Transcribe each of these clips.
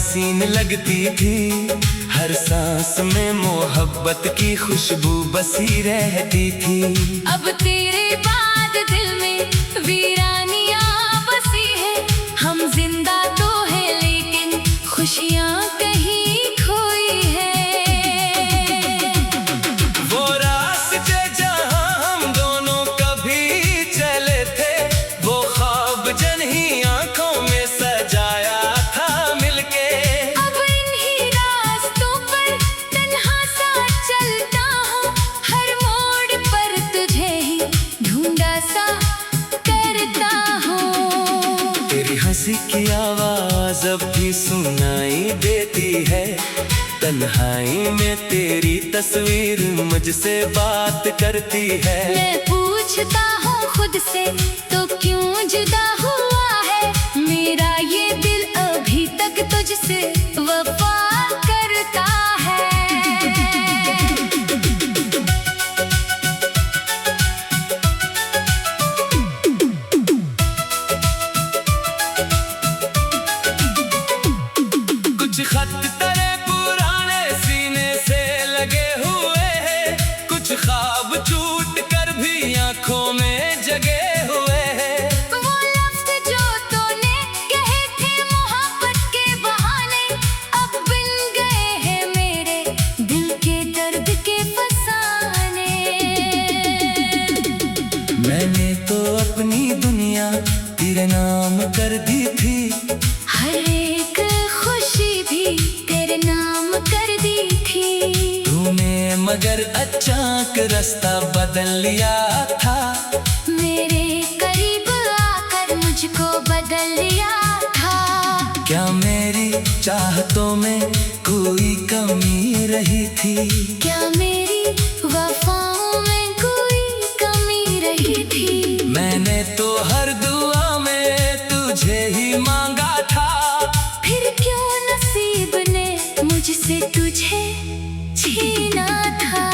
हसीन लगती थी। हर सांस में मोहब्बत की खुशबू बसी रहती थी। अब तेरे बाद दिल में वीरानियां बसी है। हम जिंदा तो है लेकिन खुशियां कहीं खोई है। वो रास्ते जहां हम दोनों कभी चले थे, वो ख्वाब जिन्हीं आंखों में सजाया था मिलके। अब इन्हीं रास्तों पर तन्हा सा चलता हूँ। हर मोड़ पर तुझे ही ढूंढा सा करता हूँ। तेरी हंसी की आवाज अब भी सुनाई देती है। तन्हाई में तेरी तस्वीर मुझसे बात करती है। मैं पूछता हूँ खुद से तो क्यों जुदा हुआ है मेरा ये दिल अभी तक तुझसे वफा करता है। कुछ खत तेरे पुराने सीने से लगे हुए हैं, कुछ ख्वाब छूट कर भी आंखों में जगे हुए हैं। वो लफ्ज़ जो तूने कहे थे मोहब्बत के बहाने, अब बिन गए हैं मेरे दिल के दर्द के फसाने। मैंने तो अपनी दुनिया तेरे नाम कर दी थी। हर एक खुशी भी तेरे नाम कर दी थी। तूने मगर अचानक रास्ता बदल लिया था। मेरे करीब आकर मुझको बदल लिया था। क्या मेरी चाहतों में कोई कमी रही थी? क्या मेरी वफाओं में कोई कमी रही थी? मैंने तो हर दुआ में तुझे ही मांगा था। फिर क्यों नसीब ने मुझसे तुझे छीना था?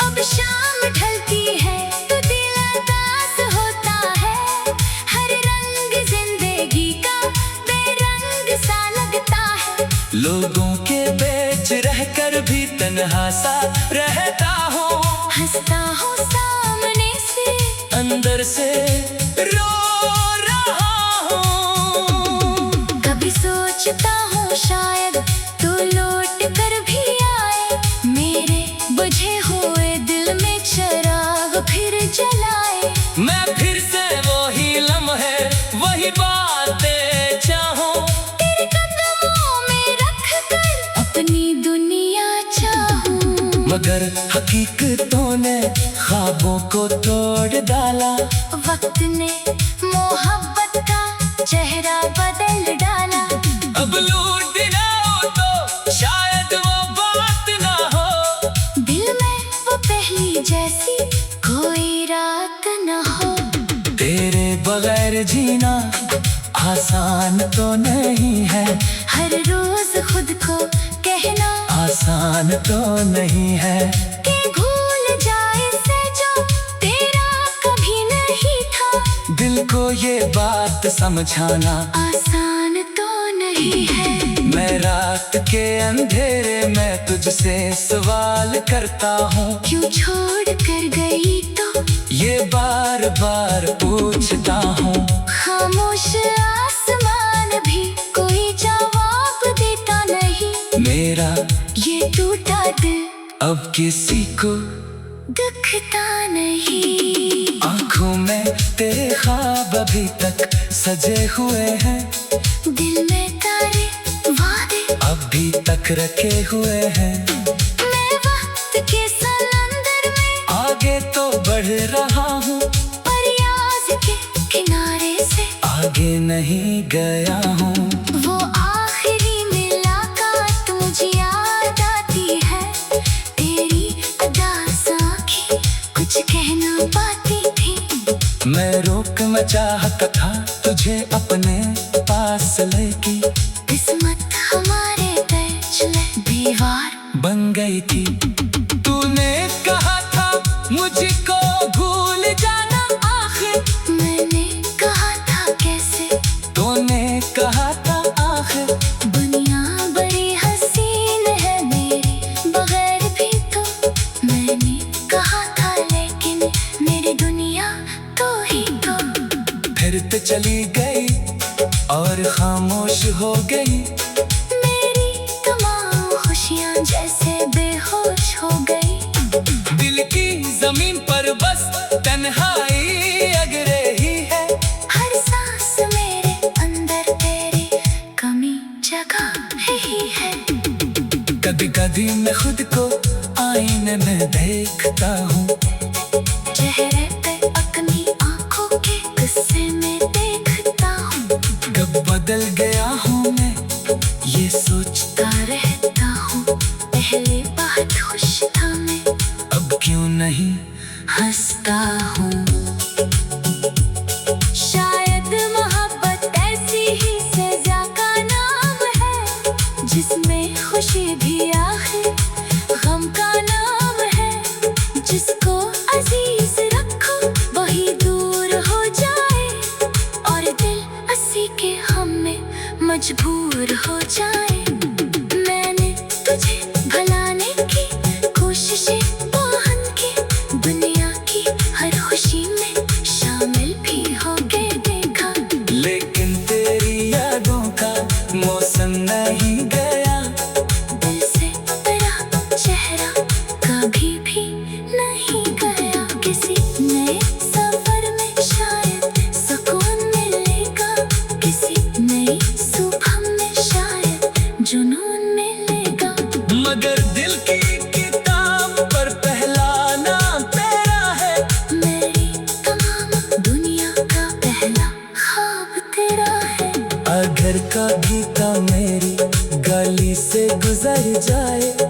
अब शाम ढलती है तो दिल उदास होता है। हर रंग जिंदगी का बेरंग सा लगता है। लोगों के बीच रहकर भी तन्हा सा रहता हूँ। हंसता हूँ सामने से, अंदर से रो रहा हूँ। कभी सोचता हूँ शायद तू लौट कर भी आए। मेरे बुझे हुए दिल में चिराग फिर जलाए। मैं फिर से वही लम्हे वही बातें चाहूँ। तेरे कदमों में रख कर अपनी दुनिया चाहूँ। मगर हकीकतों ने ख्वाबों को तोड़ डाला। वक्त ने मोहब्बत का चेहरा बदल डाला। अब लूट दिलाओ तो शायद वो बात ना हो। दिल में वो पहली जैसी कोई रात न हो। तेरे बगैर जीना आसान तो नहीं है। हर रोज खुद को कहना आसान तो नहीं है। कि भूल जाए से जो तेरा कभी नहीं था। दिल को ये बात समझाना आसान तो नहीं है। मैं रात के अंधेरे में तुझसे सवाल करता हूँ। क्यों छोड़ कर गई तो ये बार बार पूछता हूँ। खामोश आसमान भी कोई जवाब देता नहीं। मेरा ये टूटा दिल अब किसी को दुखता नहीं। आँखों में तेरे ख्वाब अभी तक सजे हुए हैं। दिल में तारे वादे अभी तक रखे हुए हैं। मैं वक्त के समंदर में आगे तो बढ़ रहा हूँ, प्रयास के किनारे से आगे नहीं गया हूँ। वो आखिरी मुलाकात मुझे याद आती है। तेरी अदा साखी कुछ कह ना पाती थी। मैं रोक मैं चाहता था तुझे अपने पास लेके। किस्मत हमारे दर्जले दीवार बन गई थी। तूने कहा था मुझको भूल जाना, आखिर मैंने फिरते चली गई और खामोश हो गई। मेरी तमाम खुशियाँ जैसे बेहोश हो गई। दिल की जमीन पर बस तन्हाई अग रही है। हर सांस मेरे अंदर तेरी कमी जगह ही है। कभी कभी मैं खुद को आईने में देखता हूँ, चेहरे पे अपनी आंखों के गुस्से में देखता हूँ। कब बदल गया हूँ मैं ये सोचता रहता हूँ पहले बहुत खुश था मैं, अब क्यों नहीं हंसता हूँ। शायद मोहब्बत ऐसी ही सजा का नाम है, जिसमें खुशी भी आखिर गम का नाम है। जिसको अजीज रखो वही दूर हो जाए, और दिल हंसी के हम में मजबूर हो जाए। मैंने तुझे भुलाने की कोशिशें बहुत की, दुनिया की हर खुशी में शामिल भी हो के देखा। लेकिन तेरी यादों का मौसम नहीं गया, दिल से तेरा चेहरा कभी भी नहीं गया। किसी नए सफर में शायद सुकून मिलेगा, किसी नई सुबह में शायद जुनून मिलेगा। मगर दिल की किताब पर पहला नाम तेरा है। मेरी तमाम दुनिया का पहला ख्वाब तेरा है। अगर कभी का मेरी गली से गुजर जाए